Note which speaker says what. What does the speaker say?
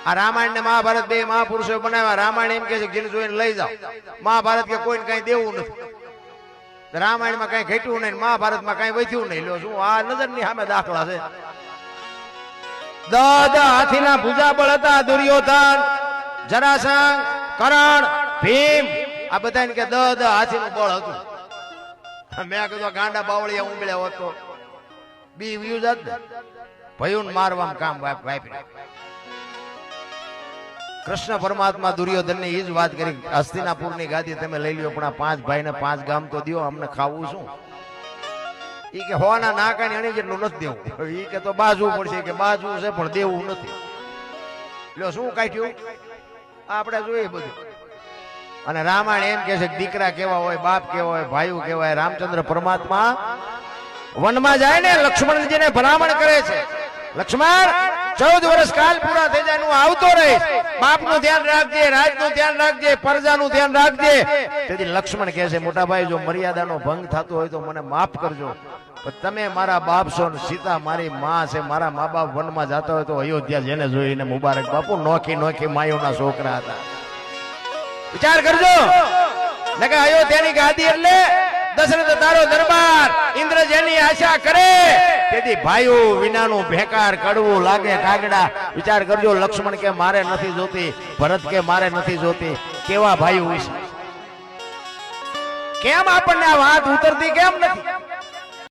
Speaker 1: આ રામાયણ ને મહાભારત બે મહાપુરુષો બનાવ્યા. રામાયણ એમ કે છે જેને જોઈને લઈ જાઓ, મહાભારત કે કોઈને કઈ દેવું નથી. રામાયણ માં કઈ ઘટ્યું નહીં, મહાભારત માં કઈ વધ્યું નહીં. લો શું આ નજર ની સામે દાખલા છે. દદ હાથીના ભુજાબળ હતા. દુર્યોધન, જરાસંઘ, કરણ, ભીમ આ બધા કે દદ હાથીનું બળ હતું. મેં કીધું ગાંડા બાવળિયા ઉંબળ્યા હોત તો બી વ્યુ જાત ને ભયુન મારવામાં કામ વાપરી. કૃષ્ણ પરમાત્મા દુર્યોધન ની એ જ વાત કરી, હસ્તિનાપુર ની ગાદી તમે લઈ લ્યો, પણ આ 5 ભાઈ ને 5 ગામ તો દો, અમને ખાવું શું? ઈ કે હોવાના નાકાની અણી જેટલું નથી દેવું. ઈ કે તો બાજુ પડશે, કે બાજુ છે પણ દેવું નથી. લ્યો શું કાઢ્યું આપણે જોઈએ બધું. અને રામાયણ એમ કે છે દીકરા કેવા હોય, બાપ કેવા હોય, ભાઈઓ કેવાય. રામચંદ્ર પરમાત્મા વનમાં જાય ને લક્ષ્મણજીને ભલામણ કરે છે, લક્ષ્મણ 14 વર્ષ કાલ પૂરા થઈ જાય, હું આવતો રહીશ. બાપનું ધ્યાન રાખજે, રાજનું ધ્યાન રાખજે, પ્રજાનું ધ્યાન રાખજે. તેથી લક્ષ્મણ કહે છે મોટા ભાઈ જો મર્યાદાનો ભંગ થતો હોય તો મને માફ કરજો, પણ તમે મારા બાપ છો ને સીતા મારી માં છે, મારા મા બાપ વનમાં જતા હોય તો અયોધ્યા જેને જોઈને મુબારક. બાપુ નોખી નોખી માયોના છોકરા હતા. વિચાર કરજો ને કે અયોધ્યાની ગાદી એટલે દશરથ તારો દરબાર, ઇન્દ્ર જેની આશા કરે તેથી ભાઈઓ વિનાનું ભેકાર કડવું લાગે કાગડા. વિચાર કરજો લક્ષ્મણ કે મારે નથી જોતી, ભરત કે મારે નથી જોતી. કેવા ભાઈઓ વિશે કેમ આપણને આ વાત ઉતરતી કેમ નથી?